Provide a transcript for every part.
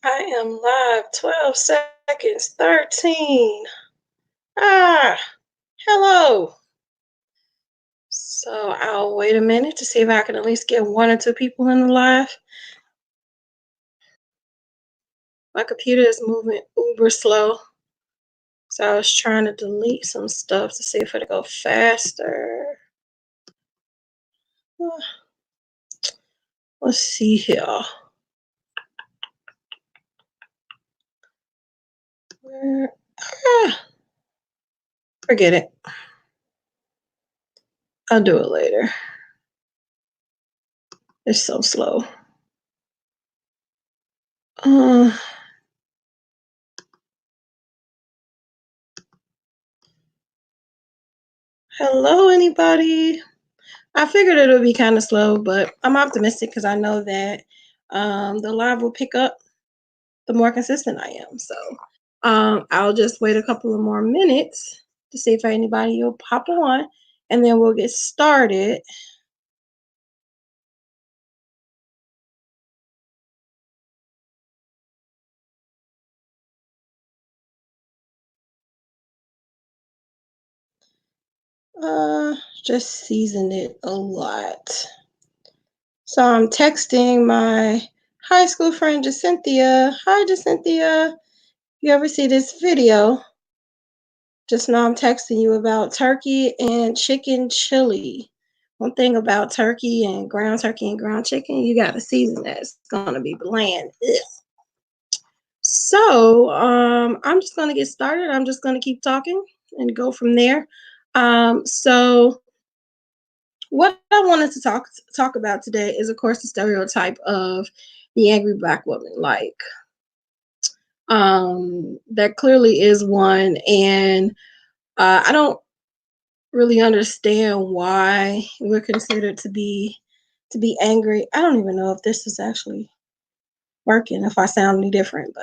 I am live 12 seconds, 13. Ah, hello. So I'll wait a minute to see if I can at least get one or two people in the live. My computer is moving uber slow. So I was trying to delete some stuff to see if it'll go faster. Ah, let's see here. Where, forget it. I'll do it later. It's so slow. Uh, hello, anybody? I figured it would be kind of slow, but I'm optimistic because I know that the live will pick up the more consistent I am. So I'll just wait a couple of more minutes to see if anybody will pop on, and then we'll get started. Uh, just seasoned it a lot. So I'm texting my high school friend Jacynthia. Hi, Jacynthia. You ever see this video? Just know I'm texting you about turkey and chicken chili. One thing about turkey and ground chicken, you got to season that. It's going to be bland. Ugh. So I'm just going to get started. I'm just going to keep talking and go from there. So what I wanted to talk about today is, of course, the stereotype of the angry black woman. Like, that clearly is one, and I don't really understand why we're considered to be angry. I don't even know if this is actually working, if I sound any different,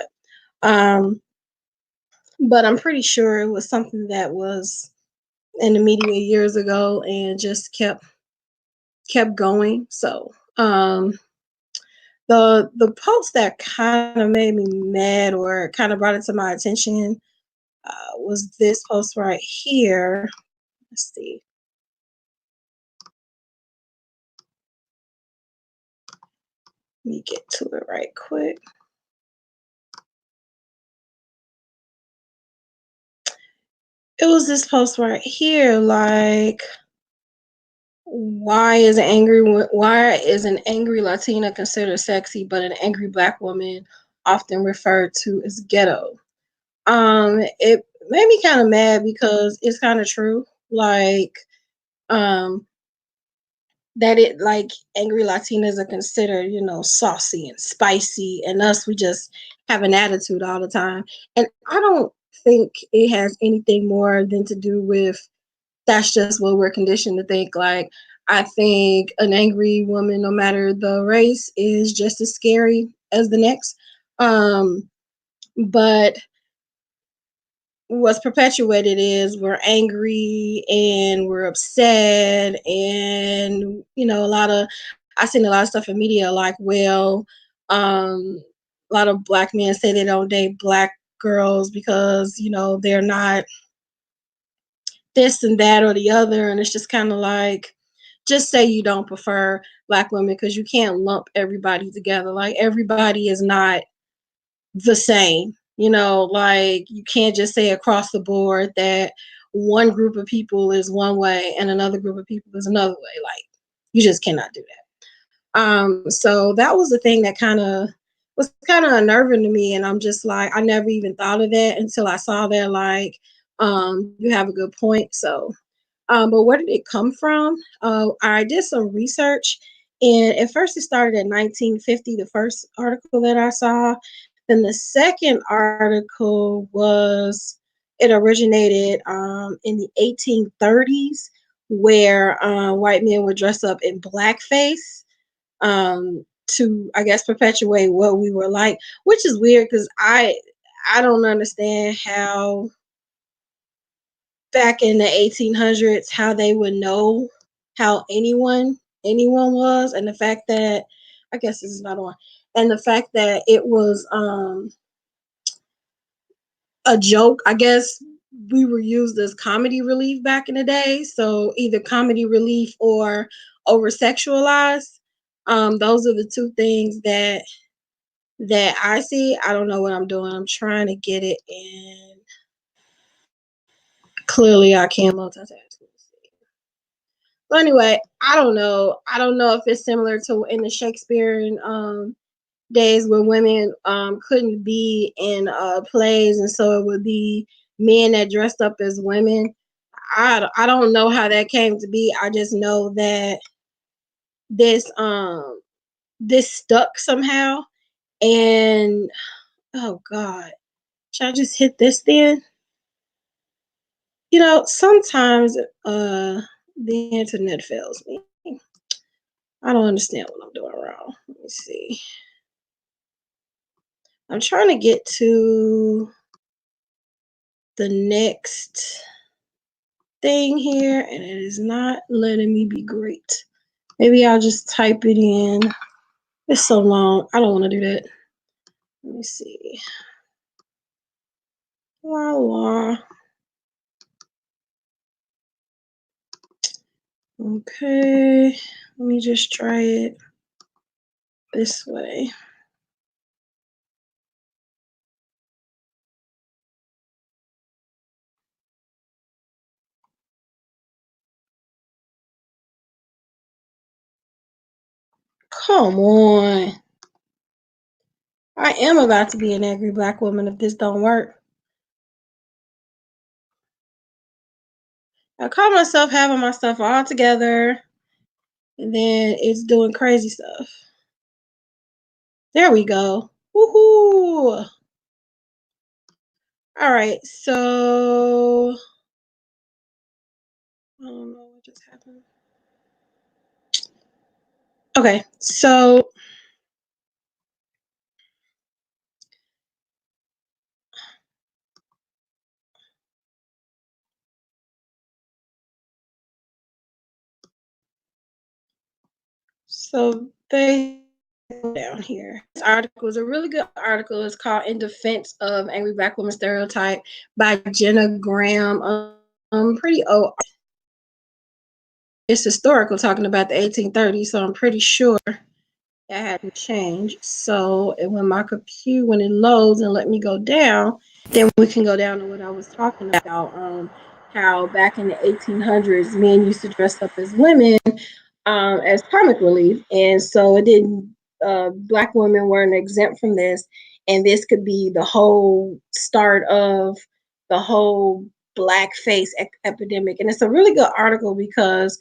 um but I'm pretty sure it was something that was in the media years ago and just kept going. So the post that kind of made me mad or kind of brought it to my attention was this post right here. Let's see. Let me get to it right quick. It was this post right here, like, why is an angry Latina considered sexy, but an angry black woman often referred to as ghetto? It made me kind of mad because it's kind of true. Like, um, that it like angry Latinas are considered, saucy and spicy, and us we just have an attitude all the time. And I don't think it has anything more than to do with that's just what we're conditioned to think. Like, I think an angry woman, no matter the race, is just as scary as the next. But what's perpetuated is we're angry and we're upset, and a lot of I seen a lot of stuff in media like, well, a lot of black men say they don't date black girls because they're not this and that or the other, and it's just kind of like, just say you don't prefer black women because you can't lump everybody together. Like, everybody is not the same. Like, you can't just say across the board that one group of people is one way and another group of people is another way. Like, you just cannot do that. So that was the thing that kind of unnerving to me, and I'm just like, I never even thought of that until I saw that. Like, you have a good point. So but where did it come from? I did some research, and at first it started in 1950, the first article that I saw. Then the second article it originated in the 1830s, where white men would dress up in blackface to, I guess, perpetuate what we were like, which is weird because I don't understand how back in the 1800s how they would know how anyone was, and the fact that, I guess this is not on, and the fact that it was a joke. I guess we were used as comedy relief back in the day. So either comedy relief or over sexualized. Those are the two things that I see. I don't know what I'm doing. I'm trying to get it in. Clearly, I can't multitask. But anyway, I don't know. I don't know if it's similar to in the Shakespearean days where women couldn't be in plays, and so it would be men that dressed up as women. I don't know how that came to be. I just know that this this stuck somehow, and oh god, should I just hit this then? Sometimes the internet fails me. I don't understand what I'm doing wrong. Let me see. I'm trying to get to the next thing here, and it is not letting me be great. Maybe I'll just type it in. It's so long. I don't want to do that. Let me see. La la. Okay. Let me just try it this way. Come on. I am about to be an angry black woman if this don't work. I call myself having my stuff all together, and then it's doing crazy stuff. There we go. Woohoo! All right, so I don't know what just happened. Okay, so they down here. This article is a really good article. It's called "In Defense of Angry Black Woman Stereotype" by Jenna Graham. Pretty old. It's historical, talking about the 1830s, so I'm pretty sure that hadn't changed. So when it loads and let me go down, then we can go down to what I was talking about. How back in the 1800s, men used to dress up as women as comic relief, and so it didn't. Black women weren't exempt from this, and this could be the whole start of the whole blackface epidemic. And it's a really good article because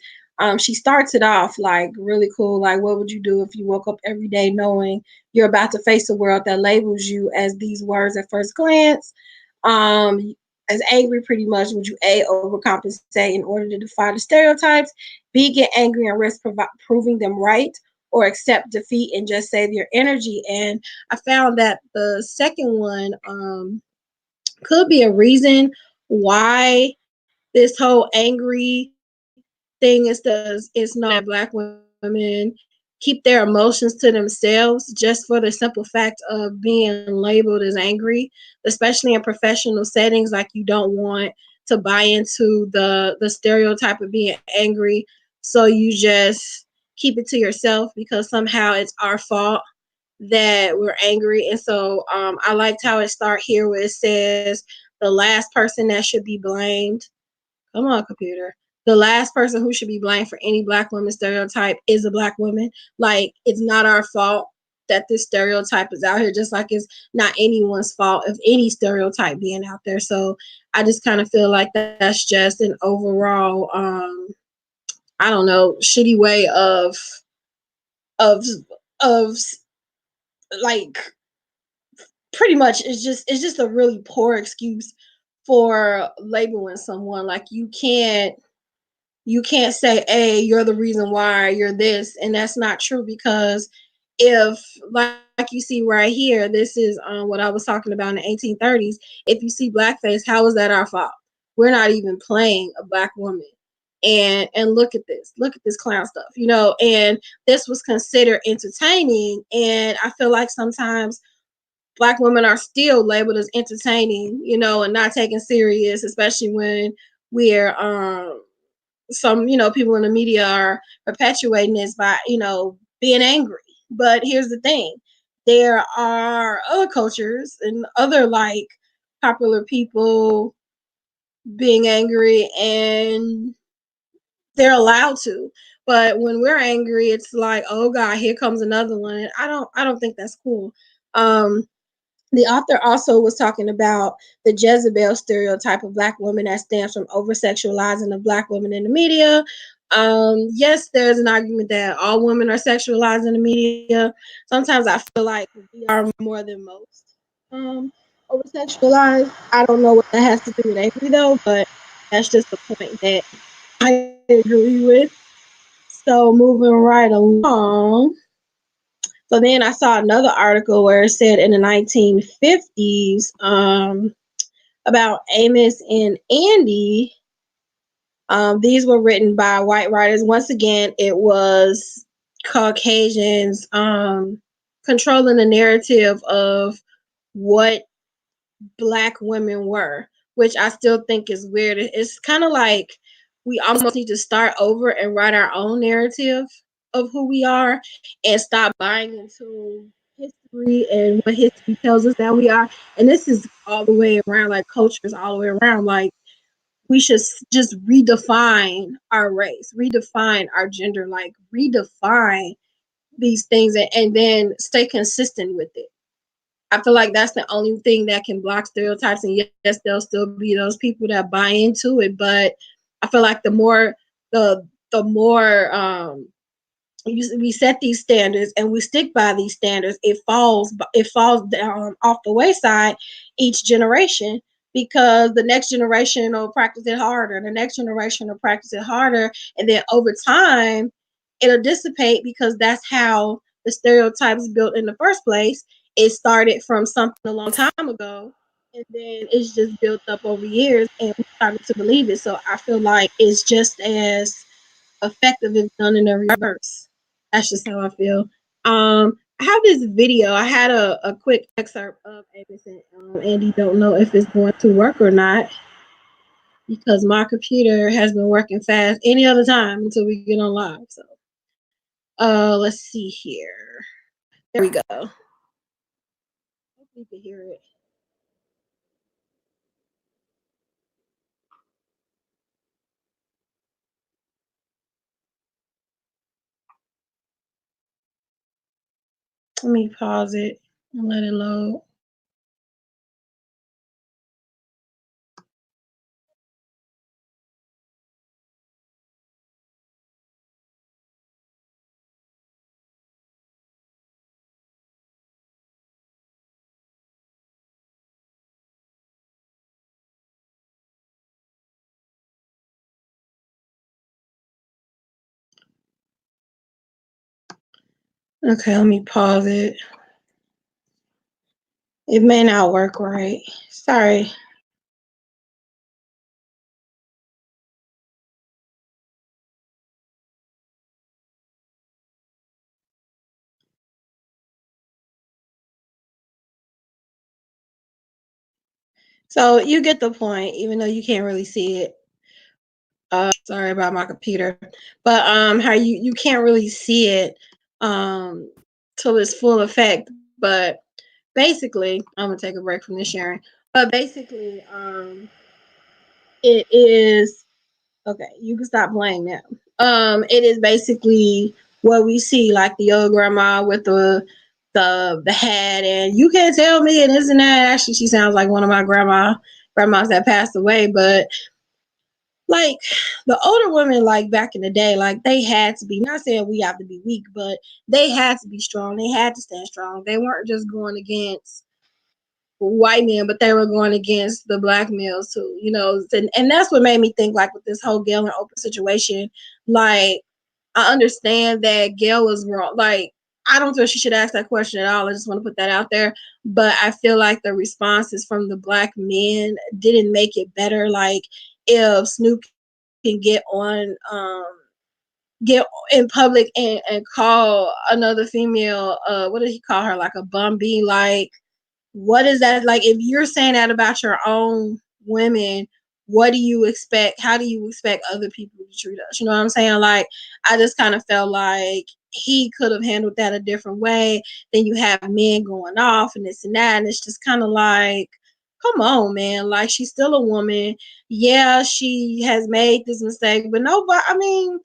she starts it off like really cool. Like, what would you do if you woke up every day knowing you're about to face a world that labels you as these words at first glance? As angry, pretty much. Would you A, overcompensate in order to defy the stereotypes? B, get angry and risk proving them right? Or accept defeat and just save your energy? And I found that the second one could be a reason why this whole angry thing is known that black women keep their emotions to themselves just for the simple fact of being labeled as angry, especially in professional settings. Like, you don't want to buy into the stereotype of being angry, so you just keep it to yourself because somehow it's our fault that we're angry. And so I liked how it start here where it says the last person that should be blamed. Come on, computer. The last person who should be blamed for any black woman stereotype is a black woman. Like, it's not our fault that this stereotype is out here, just like it's not anyone's fault of any stereotype being out there. So I just kind of feel like that's just an overall, I don't know, shitty way of of like pretty much it's just a really poor excuse for labeling someone. Like, you can't say, hey, you're the reason why you're this, and that's not true. Because if, like you see right here, this is what I was talking about in the 1830s. If you see blackface, how is that our fault? We're not even playing a black woman. and look at this clown stuff, you know, and this was considered entertaining. And I feel like sometimes black women are still labeled as entertaining, you know, and not taken serious, especially when we're some, you know, people in the media are perpetuating this by, you know, being angry. But here's the thing, there are other cultures and other like popular people being angry, and they're allowed to. But when we're angry, it's like, oh God, here comes another one. I don't think that's cool. Um, the author also was talking about the Jezebel stereotype of black women that stems from over sexualizing of black women in the media. Yes, there's an argument that all women are sexualized in the media. Sometimes I feel like we are more than most over sexualized. I don't know what that has to do with Avery though, but that's just the point that I agree with. So moving right along. So then I saw another article where it said in the 1950s about Amos and Andy. These were written by white writers. Once again, it was Caucasians controlling the narrative of what black women were, which I still think is weird. It's kind of like we almost need to start over and write our own narrative of who we are and stop buying into history and what history tells us that we are. And this is all the way around, like cultures all the way around. Like we should just redefine our race, redefine our gender, like redefine these things and then stay consistent with it. I feel like that's the only thing that can block stereotypes. And yes, there'll still be those people that buy into it, but I feel like the more we set these standards and we stick by these standards, it falls down off the wayside each generation, because the next generation will practice it harder, the next generation will practice it harder, and then over time it'll dissipate, because that's how the stereotypes built in the first place. It started from something a long time ago, and then it's just built up over years, and we started to believe it. So I feel like it's just as effective if done in the reverse. That's just how I feel. I have this video. I had a quick excerpt of Anderson. Andy, don't know if it's going to work or not, because my computer has been working fast any other time until we get on live. So, let's see here. There we go. Hope you can hear it. Let me pause it and let it load. Okay, let me pause it. It may not work right. Sorry. So you get the point, even though you can't really see it. Sorry about my computer, but how you can't really see it till its full effect. But basically, I'm gonna take a break from this sharing. But basically, it is okay. You can stop playing now. It is basically what we see, like the old grandma with the hat, and you can't tell me and this and that. Actually, she sounds like one of my grandmas that passed away, but like the older women, like back in the day, like they had to be, not saying we have to be weak, but they had to be strong, they had to stand strong. They weren't just going against white men, but they were going against the black males too, you know. And that's what made me think, like with this whole Gail and Oprah situation, like I understand that Gail was wrong. Like I don't feel she should ask that question at all. I just want to put that out there. But I feel like the responses from the black men didn't make it better. Like if Snoop can get in public and call another female, what did he call her, like a bum bee? Like, what is that? Like, if you're saying that about your own women, what do you expect? How do you expect other people to treat us? You know what I'm saying? Like, I just kind of felt like he could have handled that a different way. Then you have men going off and this and that, and it's just kind of like, come on, man. Like, she's still a woman. Yeah, she has made this mistake, but nobody, I mean,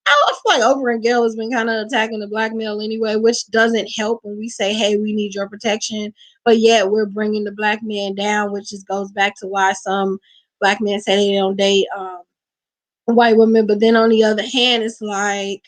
I feel like Oprah and Gail has been kind of attacking the black male anyway, which doesn't help when we say, hey, we need your protection. But yet we're bringing the black man down, which just goes back to why some black men say they don't date white women. But then on the other hand, it's like,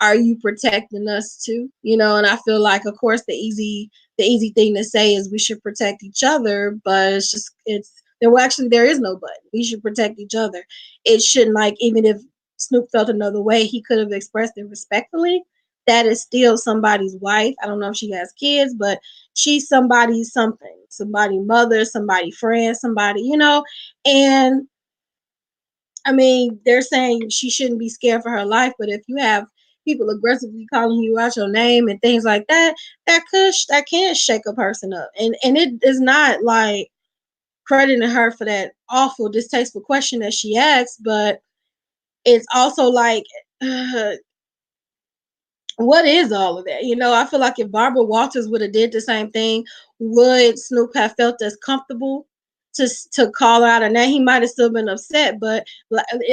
are you protecting us too? You know, and I feel like, of course, the easy thing to say is we should protect each other, but it's there. Well, actually, there is no but. We should protect each other. It shouldn't, like, even if Snoop felt another way, he could have expressed it respectfully. That is still somebody's wife. I don't know if she has kids, but she's somebody's something, somebody mother, somebody friend, somebody, and I mean, they're saying she shouldn't be scared for her life, but if you have people aggressively calling you out your name and things like that, that can shake a person up. And it is not like crediting her for that awful, distasteful question that she asked, but it's also like, what is all of that? I feel like if Barbara Walters would have did the same thing, would Snoop have felt as comfortable to call her out? And now he might have still been upset, but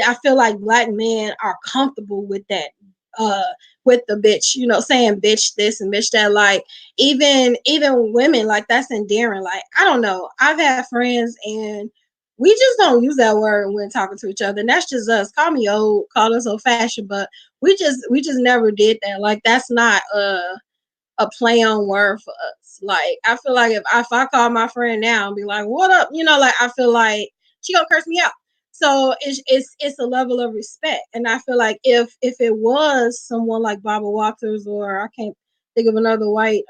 I feel like black men are comfortable with that. Uh, with the bitch, saying bitch this and bitch that. Like, even women, like, that's endearing. Like, I don't know. I've had friends and we just don't use that word when talking to each other. And that's just us. Call me old, call us old fashioned, but we just never did that. Like, that's not a play on word for us. Like, I feel like if I call my friend now and be like, "What up?" Like, I feel like she gonna curse me out. So it's a level of respect, and I feel like if it was someone like Barbara Walters, or I can't think of another white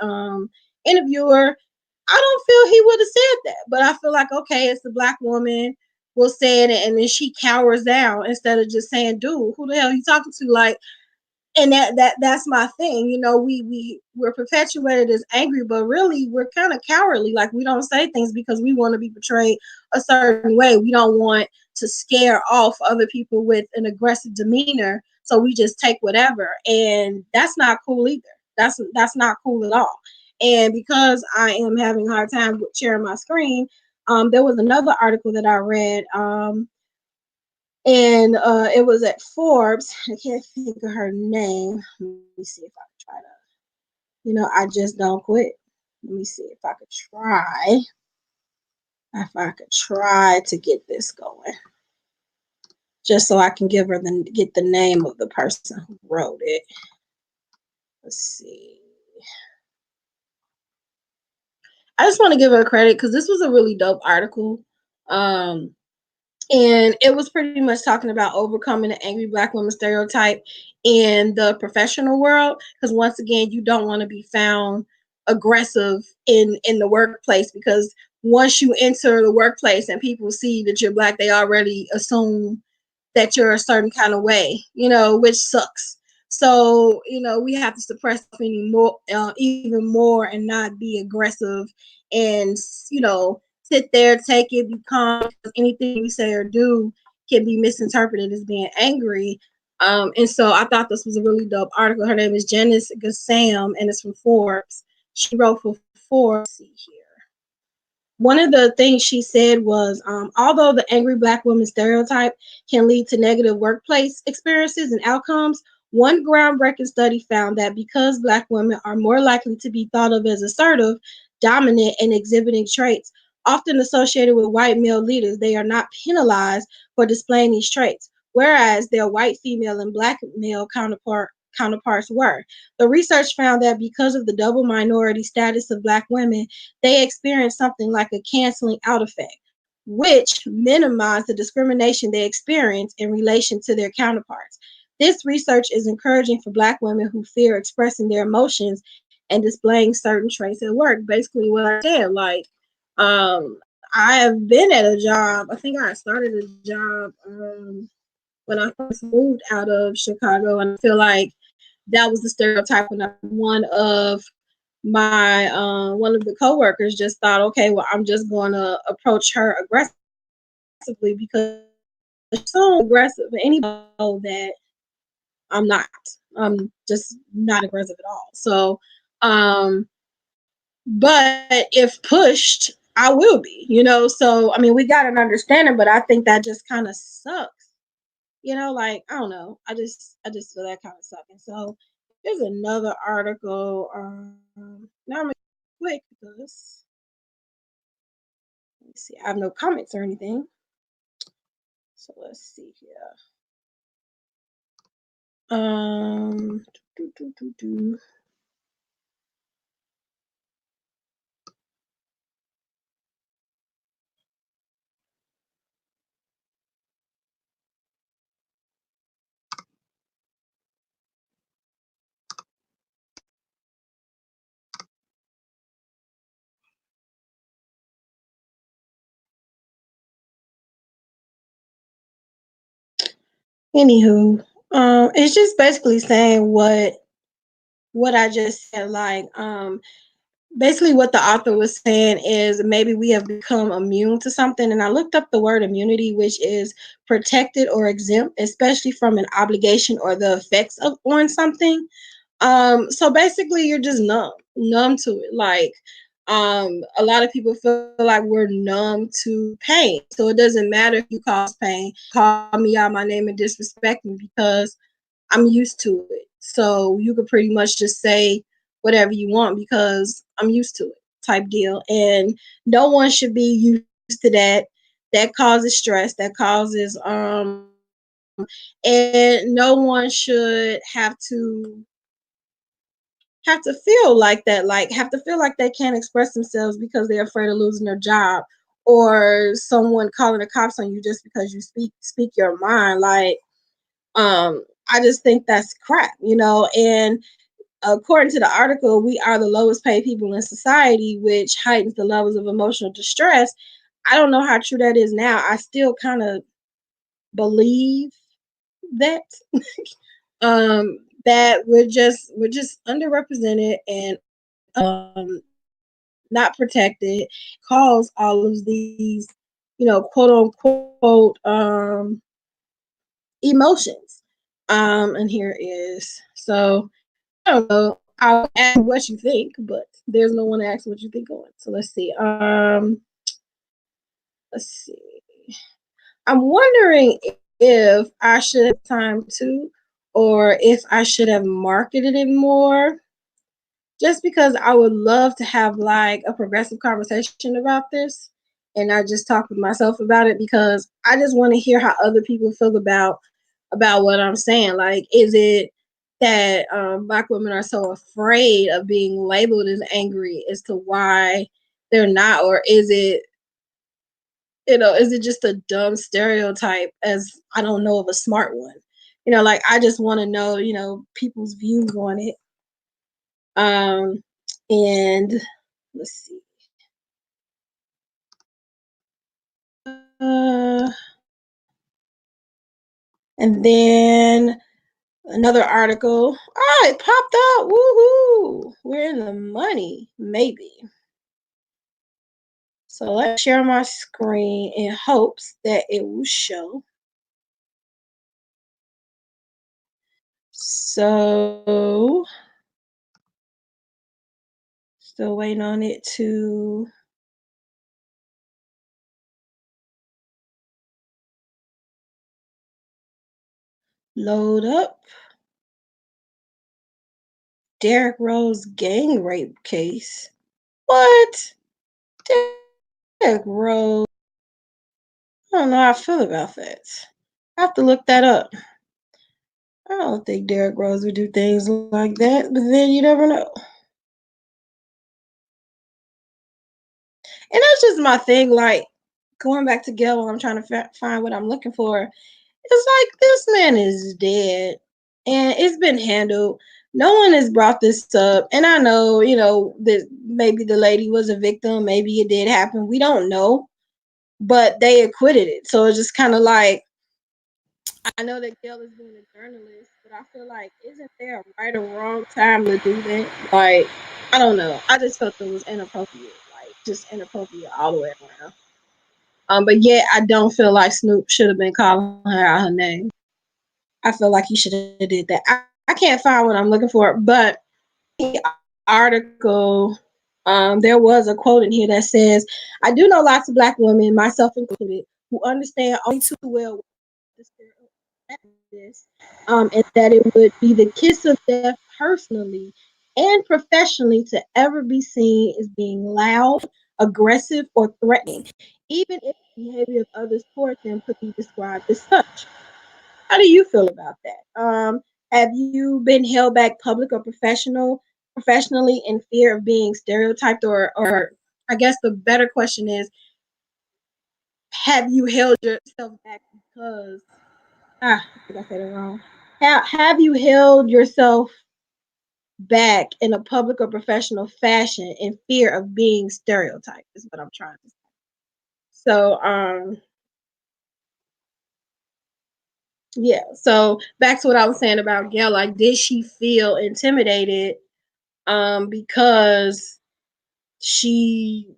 interviewer, I don't feel he would have said that. But I feel like, okay, it's a black woman will say it, and then she cowers down instead of just saying, "Dude, who the hell are you talking to?" Like, and that's my thing. We're perpetuated as angry, but really we're kind of cowardly. Like, we don't say things because we want to be portrayed a certain way. We don't want to scare off other people with an aggressive demeanor, so we just take whatever, and that's not cool either. That's not cool at all. And because I am having a hard time with sharing my screen, there was another article that I read, and it was at Forbes. I can't think of her name. Let me see if I can try to. I just don't quit. Let me see if I could try. If I could try to get this going, just so I can get the name of the person who wrote it. Let's see. I just want to give her credit because this was a really dope article. Um, And it was pretty much talking about overcoming the angry black woman stereotype in the professional world. Because once again, you don't want to be found aggressive in the workplace, because once you enter the workplace and people see that you're black, they already assume that you're a certain kind of way, which sucks. So, we have to suppress even more, and not be aggressive, and, sit there, take it, be calm, because anything you say or do can be misinterpreted as being angry. And so I thought this was a really dope article. Her name is Janice Gassam, and it's from Forbes. She wrote for Forbes. See here. One of the things she said was, although the angry black woman stereotype can lead to negative workplace experiences and outcomes, one groundbreaking study found that because black women are more likely to be thought of as assertive, dominant, and exhibiting traits often associated with white male leaders, they are not penalized for displaying these traits, whereas their white female and black male counterparts were. The research found that because of the double minority status of black women, they experience something like a canceling out effect, which minimize the discrimination they experience in relation to their counterparts. This research is encouraging for black women who fear expressing their emotions and displaying certain traits at work. Basically what I said, like, I have been at a job. I think I started a job when I first moved out of Chicago, and I feel like that was the stereotype when one of the coworkers just thought, okay, well, I'm just going to approach her aggressively because she's so aggressive. And anybody know that I'm not. I'm just not aggressive at all. So, um, but if pushed, I will be. So I mean, we got an understanding, but I think that just kind of sucks. Like I don't know. I just feel that kind of sucking. So there's another article. Now I'm gonna quick because let me see. I have no comments or anything. So let's see here. Um, do, do, do, do. Anywho, it's just basically saying what I just said. Like, basically what the author was saying is maybe we have become immune to something. And I looked up the word immunity, which is protected or exempt, especially from an obligation or the effects of on something. So basically you're just numb to it. Like, a lot of people feel like we're numb to pain. So it doesn't matter if you cause pain, call me out my name and disrespect me because I'm used to it. So you could pretty much just say whatever you want because I'm used to it, type deal. And no one should be used to that. That causes stress, that causes and no one should have to feel like that, like have to feel like they can't express themselves because they're afraid of losing their job or someone calling the cops on you just because you speak your mind. Like, I just think that's crap. And according to the article, we are the lowest paid people in society, which heightens the levels of emotional distress. I don't know how true that is now. I still kind of believe that that we're just underrepresented and not protected, cause all of these, quote unquote emotions. And here is so I don't know. I'll ask what you think, but there's no one to ask what you think on. So let's see. Let's see. I'm wondering if I should have time to, or if I should have marketed it more. Just because I would love to have like a progressive conversation about this, and not just talk with myself about it because I just want to hear how other people feel about what I'm saying. Like, is it that Black women are so afraid of being labeled as angry as to why they're not, or is it just a dumb stereotype as I don't know of a smart one? Like I just want to know, people's views on it. Um, and let's see. Uh, and then another article. Oh, it popped up. Woohoo! We're in the money, maybe. So let's share my screen in hopes that it will show. So still waiting on it to load up. Derrick Rose gang rape case. What? Derrick Rose. I don't know how I feel about that. I have to look that up. I don't think Derrick Rose would do things like that, but then you never know. And that's just my thing. Like going back to Gail, while I'm trying to find what I'm looking for. It's like this man is dead, and it's been handled. No one has brought this up, and I know, that maybe the lady was a victim. Maybe it did happen. We don't know, but they acquitted it. So it's just kind of like I know that Gail is being a journalist, but I feel like isn't there a right or wrong time to do that? Like, I don't know. I just felt it was inappropriate, like just inappropriate all the way around. But yet I don't feel like Snoop should have been calling her out her name. I feel like he should have did that. I can't find what I'm looking for, but the article, there was a quote in here that says, "I do know lots of black women, myself included, who understand only too well this, and that it would be the kiss of death personally and professionally to ever be seen as being loud, aggressive, or threatening, even if the behavior of others towards them could be described as such." How do you feel about that? Have you been held back public or professionally in fear of being stereotyped, or I guess the better question is, have you held yourself back because I think I said it wrong. Have you held yourself back in a public or professional fashion in fear of being stereotyped? Is what I'm trying to say. So, yeah. So back to what I was saying about Gail. Like, did she feel intimidated? Because she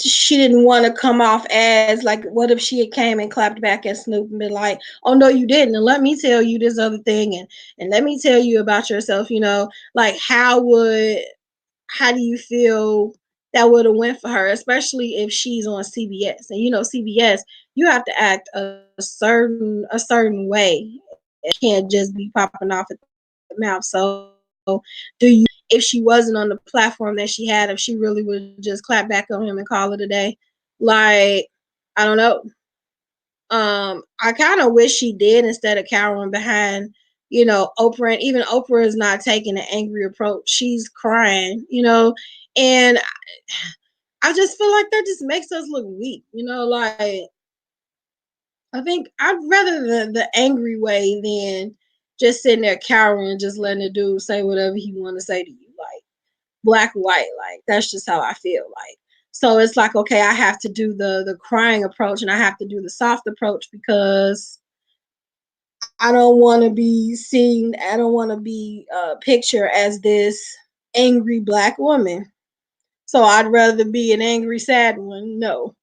she didn't want to come off as like, what if she had came and clapped back at Snoop and been like, "Oh no, you didn't," and let me tell you this other thing, and let me tell you about yourself. Like how do you feel that would have went for her, especially if she's on CBS, and CBS, you have to act a certain way. It can't just be popping off at the mouth. So do you, if she wasn't on the platform that she had, if she really would just clap back on him and call it a day? Like, I don't know. I kind of wish she did instead of cowering behind, Oprah. And even Oprah is not taking an angry approach. She's crying, and I just feel like that just makes us look weak, like I think I'd rather the angry way than just sitting there cowering and just letting the dude say whatever he want to say to you. Like, black white, like that's just how I feel like. So it's like, okay, I have to do the crying approach, and I have to do the soft approach because I don't want to be seen. I don't want to be pictured as this angry black woman. So I'd rather be an angry sad one. No,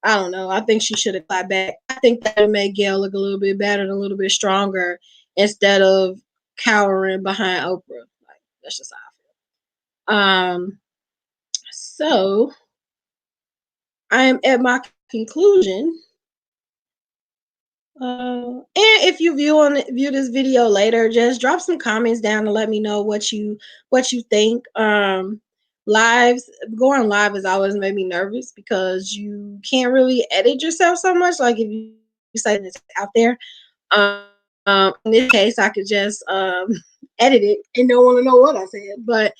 I don't know. I think she should have clapped back. I think that would make Gail look a little bit better and a little bit stronger instead of cowering behind Oprah. Like, that's just how I feel. So I am at my conclusion. And if you view this video later, just drop some comments down to let me know what you think. Lives Going live has always made me nervous because you can't really edit yourself so much. Like, if you say it's out there, in this case, I could just edit it and don't want to know what I said. But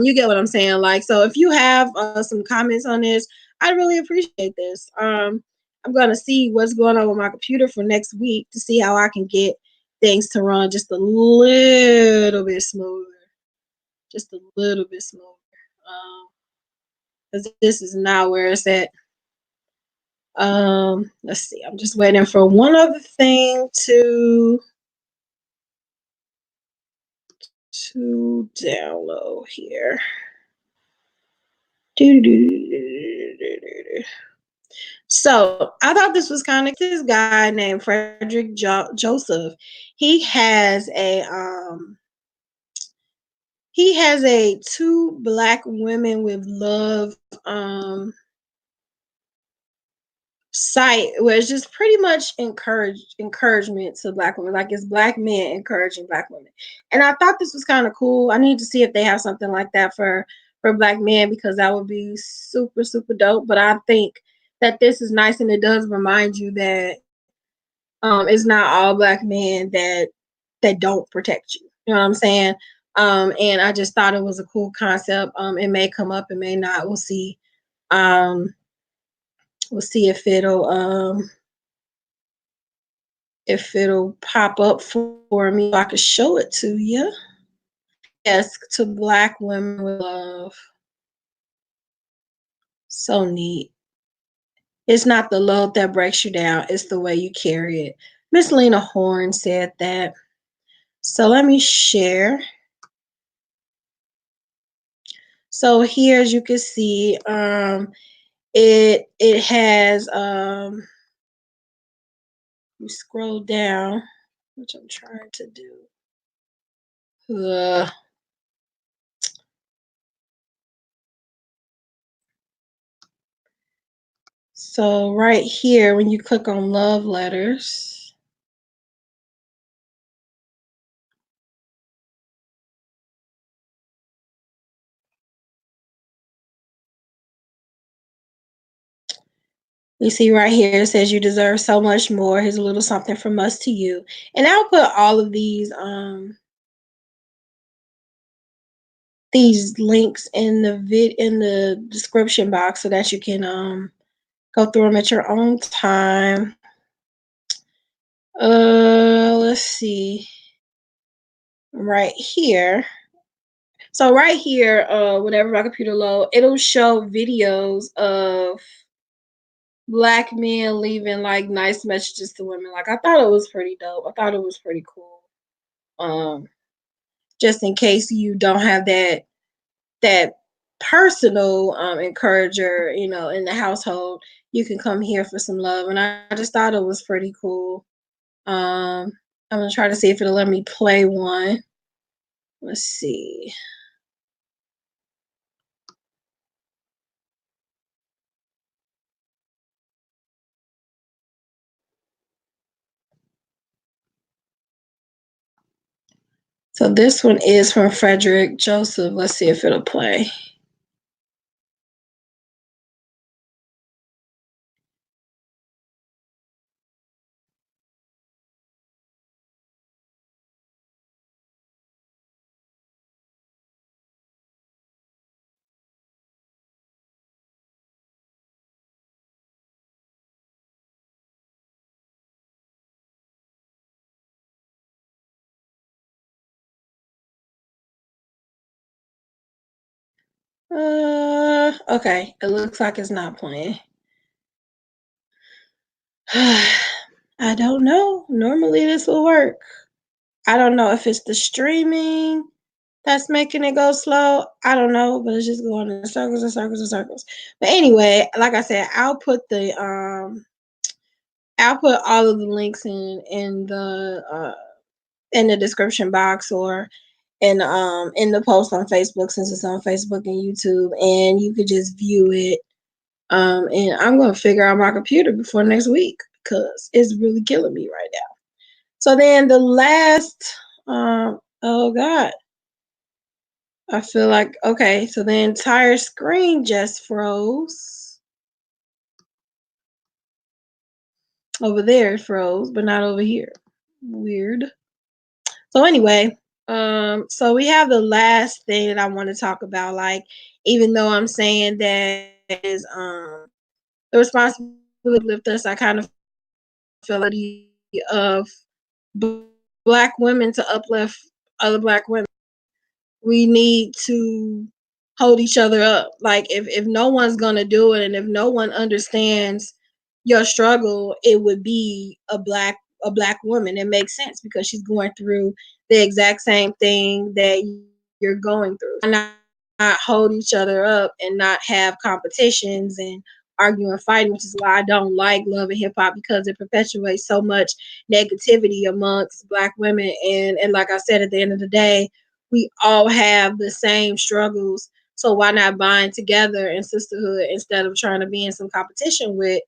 you get what I'm saying. Like, so if you have some comments on this, I really appreciate this. I'm gonna see what's going on with my computer for next week to see how I can get things to run just a little bit smoother, just a little bit smoother. Because this is not where it's at. Let's see. I'm just waiting for one other thing to download here. So I thought this was kind of this guy named Frederick Joseph. He has a two black women with love site where it's just pretty much encouragement to black women. Like, it's black men encouraging black women. And I thought this was kind of cool. I need to see if they have something like that for black men, because that would be super, super dope. But I think that this is nice, and it does remind you that it's not all black men that don't protect you. You know what I'm saying? And I just thought it was a cool concept. It may come up, it may not. We'll see. Um, we'll see if it'll pop up for me. I could show it to you. Yes, to black women with love. So neat. It's not the load that breaks you down, it's the way you carry it. Miss Lena Horne said that. So let me share. So here, as you can see, it has you scroll down, which I'm trying to do. Uh, so right here, when you click on love letters, you see right here it says you deserve so much more. Here's a little something from us to you. And I'll put all of these links in the description box so that you can go through them at your own time. Let's see. Right here. So right here, whenever my computer load, it'll show videos of Black men leaving like nice messages to women. Like I thought it was pretty dope. I thought it was pretty cool. Um, just in case you don't have that personal encourager, in the household, you can come here for some love. And I just thought it was pretty cool. I'm gonna try to see if it'll let me play one. Let's see. So this one is from Frederick Joseph. Let's see if it'll play. Okay. It looks like it's not playing. I don't know. Normally this will work. I don't know if it's the streaming that's making it go slow. I don't know, but it's just going in circles and circles and circles. But anyway, like I said, I'll put all of the links in the description box or in the post on Facebook, since it's on Facebook and YouTube, and you could just view it. And I'm gonna figure out my computer before next week because it's really killing me right now. So then the last, oh God, I feel like, okay, so the entire screen just froze. Over there it froze, but not over here. Weird. So anyway, so we have the last thing that I want to talk about. Like, even though I'm saying that is the responsibility to lift us, I kind of feel of Black women to uplift other Black women. We need to hold each other up. Like if no one's gonna do it, and if no one understands your struggle, it would be a black woman. It makes sense because she's going through the exact same thing that you're going through. Not hold each other up and not have competitions and arguing and fighting, which is why I don't like Love and Hip Hop, because it perpetuates so much negativity amongst Black women. And like I said, at the end of the day, we all have the same struggles. So why not bind together in sisterhood instead of trying to be in some competition with,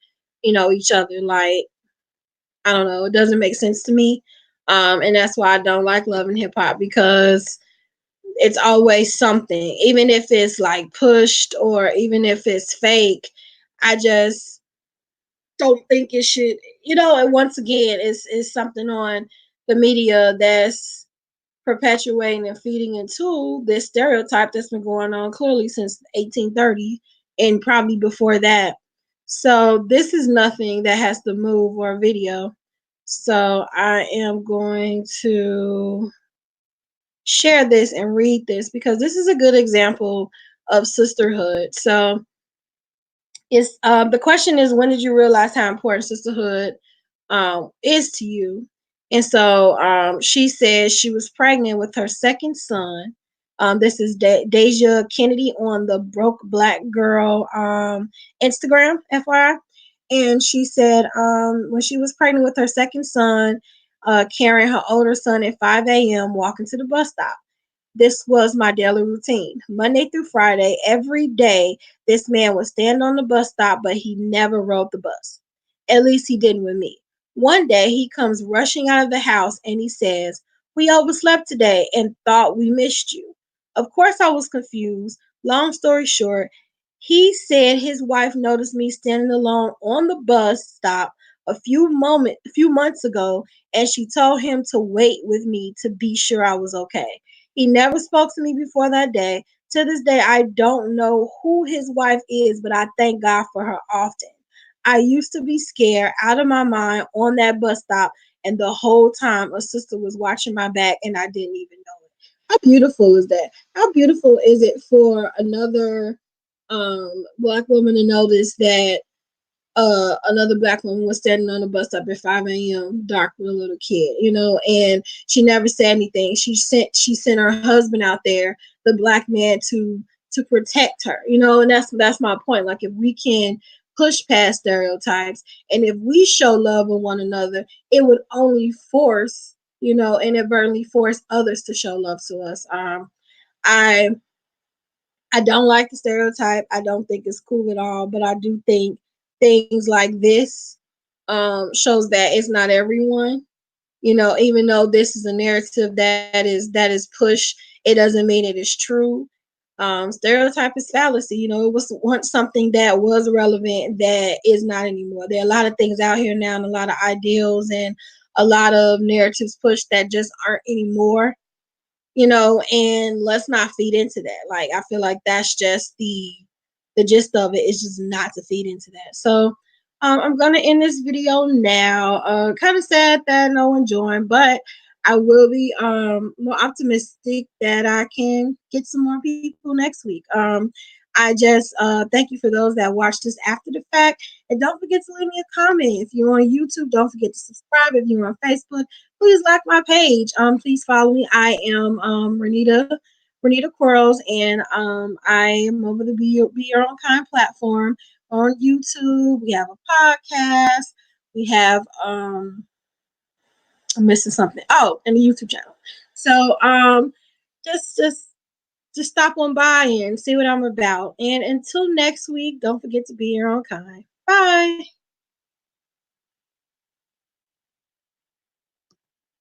each other? Like, I don't know. It doesn't make sense to me. And that's why I don't like Love and Hip Hop, because it's always something, even if it's like pushed or even if it's fake. I just don't think it should, and once again, it's something on the media that's perpetuating and feeding into this stereotype that's been going on clearly since 1830 and probably before that. So this is nothing that has to move or video. So I am going to share this and read this because this is a good example of sisterhood. So it's the question is, when did you realize how important sisterhood is to you. And so she said she was pregnant with her second son. This is Deja Kennedy on the Broke Black Girl Instagram, FYI. And she said when she was pregnant with her second son, carrying her older son at 5 a.m., walking to the bus stop. This was my daily routine. Monday through Friday, every day, this man would stand on the bus stop, but he never rode the bus. At least he didn't with me. One day, he comes rushing out of the house and he says, "We overslept today and thought we missed you." Of course, I was confused. Long story short, he said his wife noticed me standing alone on the bus stop a few months ago, and she told him to wait with me to be sure I was okay. He never spoke to me before that day. To this day, I don't know who his wife is, but I thank God for her often. I used to be scared out of my mind on that bus stop, and the whole time a sister was watching my back, and I didn't even know it. How beautiful is that? How beautiful is it for another black woman to notice that another black woman was standing on the bus stop at 5 a.m. dark with a little kid, and she never said anything. She sent her husband out there, the black man, to protect her, and that's my point. Like, if we can push past stereotypes and if we show love with one another, it would only force, inadvertently force others to show love to us. I I don't like the stereotype. I don't think it's cool at all. But I do think things like this shows that it's not everyone. Even though this is a narrative that is pushed, it doesn't mean it is true. Stereotype is fallacy. It was once something that was relevant that is not anymore. There are a lot of things out here now, and a lot of ideals and a lot of narratives pushed that just aren't anymore, and let's not feed into that. Like, I feel like that's just the gist of it, is just not to feed into that. So I'm gonna end this video now. Kind of sad that no one joined, but I will be more optimistic that I can get some more people next week. I just thank you for those that watched this after the fact, and don't forget to leave me a comment. If you're on YouTube, don't forget to subscribe. If you're on Facebook, please like my page. Please follow me. I am Renita Quarles, and I am over the Be Your Own Kind platform on YouTube. We have a podcast. We have I'm missing something. Oh, and the YouTube channel. So just stop on by and see what I'm about. And until next week, don't forget to be your own kind. Bye.